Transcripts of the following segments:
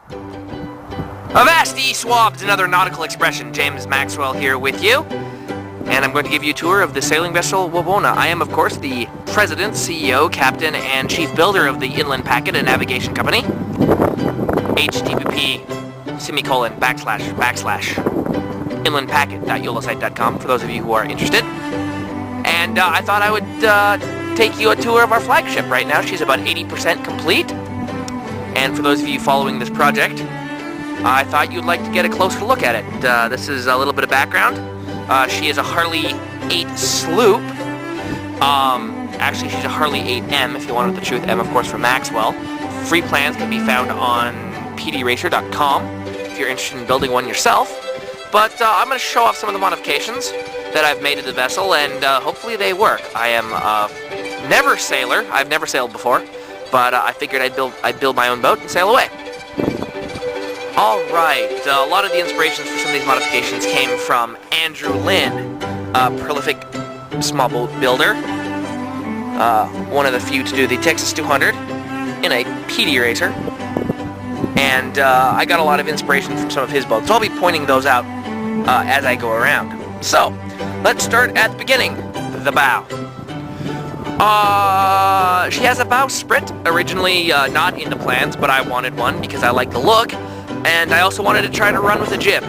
Avasti swabs, another nautical expression. James Maxwell here with you, and I'm going to give you a tour of the sailing vessel Wawona. I am, of course, the president, CEO, captain, and chief builder of the Inland Packet and Navigation Company. http://inlandpacket.yolasite.com for those of you who are interested. And I thought I would take you a tour of our flagship right now. She's about 80% complete. And for those of you following this project, I thought you'd like to get a closer look at it. This is a little bit of background. She is a Harley 8 sloop. Actually, she's a Harley 8M, if you wanted the truth. M, of course, for Maxwell. Free plans can be found on pdracer.com if you're interested in building one yourself. But I'm going to show off some of the modifications that I've made to the vessel, and hopefully they work. I am a never sailor. I've never sailed before, but I figured I'd build my own boat and sail away. Alright, a lot of the inspirations for some of these modifications came from Andrew Lynn, a prolific small boat builder. One of the few to do the Texas 200 in a PD racer. And I got a lot of inspiration from some of his boats, so I'll be pointing those out as I go around. So, let's start at the beginning, the bow. She has a bowsprit, originally not in the plans, but I wanted one because I like the look. And I also wanted to try to run with a jib.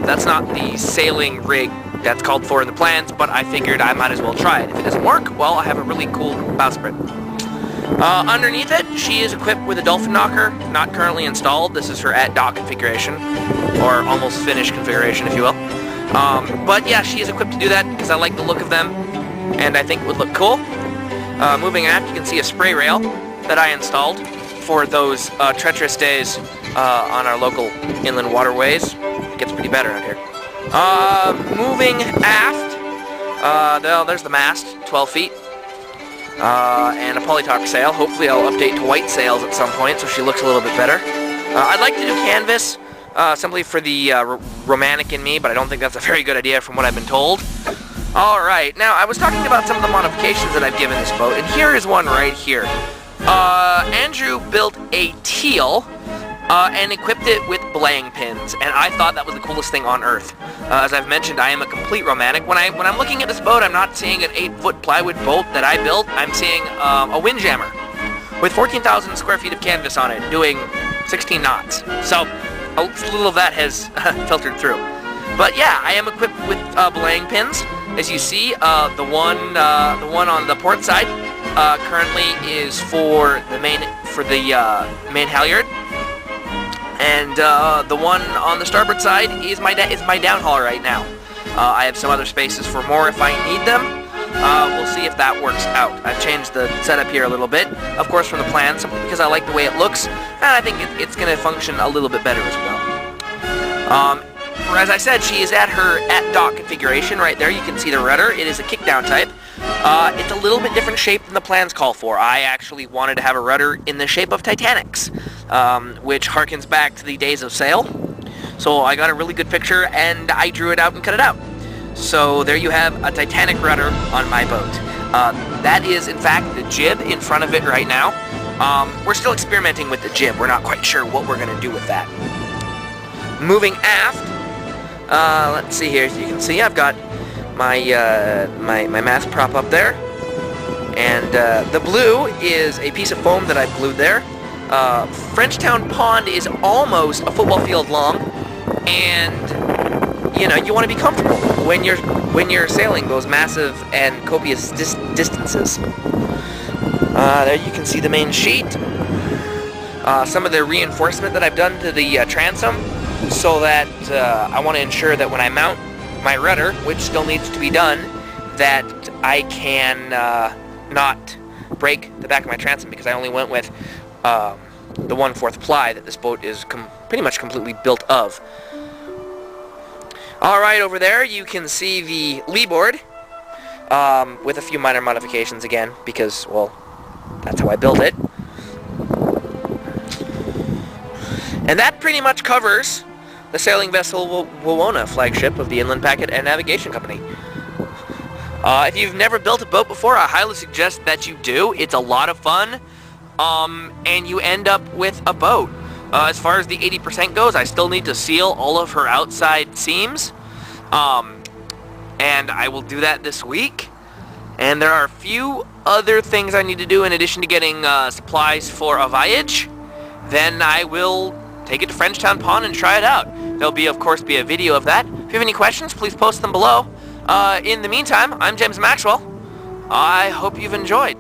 That's not the sailing rig that's called for in the plans, but I figured I might as well try it. If it doesn't work, well, I have a really cool bowsprit. Underneath it, she is equipped with a dolphin knocker, not currently installed. This is her at-dock configuration, or almost finished configuration, if you will. But yeah, she is equipped to do that because I like the look of them, and I think it would look cool. Moving aft, you can see a spray rail that I installed for those treacherous days on our local inland waterways. It gets pretty better out here. Moving aft, there's the mast, 12 feet, and a polytalk sail. Hopefully I'll update to white sails at some point so she looks a little bit better. I'd like to do canvas, simply for the romantic in me, but I don't think that's a very good idea from what I've been told. Alright, now I was talking about some of the modifications that I've given this boat, and here is one right here. Andrew built a teal and equipped it with belaying pins, and I thought that was the coolest thing on earth. As I've mentioned, I am a complete romantic. When I'm looking at this boat, I'm not seeing an 8-foot plywood boat that I built. I'm seeing a windjammer with 14,000 square feet of canvas on it, doing 16 knots. So a little of that has filtered through. But yeah, I am equipped with belaying pins. As you see, the one on the port side currently is for the main halyard, and the one on the starboard side is my downhaul right now. I have some other spaces for more if I need them. We'll see if that works out. I've changed the setup here a little bit, of course, from the plan, simply because I like the way it looks, and I think it's going to function a little bit better as well. As I said, she is at her at-dock configuration right there. You can see the rudder. It is a kick-down type. It's a little bit different shape than the plans call for. I actually wanted to have a rudder in the shape of Titanic's, which harkens back to the days of sail. So I got a really good picture, and I drew it out and cut it out. So there you have a Titanic rudder on my boat. That is, in fact, the jib in front of it right now. We're still experimenting with the jib. We're not quite sure what we're going to do with that. Moving aft, let's see here. So you can see I've got my mast prop up there, and the blue is a piece of foam that I glued there. Frenchtown Pond is almost a football field long, and you know you want to be comfortable when you're sailing those massive and copious distances. There you can see the main sheet. Some of the reinforcement that I've done to the transom, so that I want to ensure that when I mount my rudder, which still needs to be done, that I can not break the back of my transom, because I only went with the 1/4 ply that this boat is pretty much completely built of. Alright, over there you can see the lee board, with a few minor modifications again, because, well, that's how I built it. And that pretty much covers the sailing vessel Wawona, flagship of the Inland Packet and Navigation Company. If you've never built a boat before, I highly suggest that you do. It's a lot of fun, and you end up with a boat As far as the 80% goes, I still need to seal all of her outside seams. And I will do that this week. And there are a few other things I need to do in addition to getting supplies for a voyage. Then I will take it to Frenchtown Pond and try it out. There'll be, of course, a video of that. If you have any questions, please post them below. In the meantime, I'm James Maxwell. I hope you've enjoyed.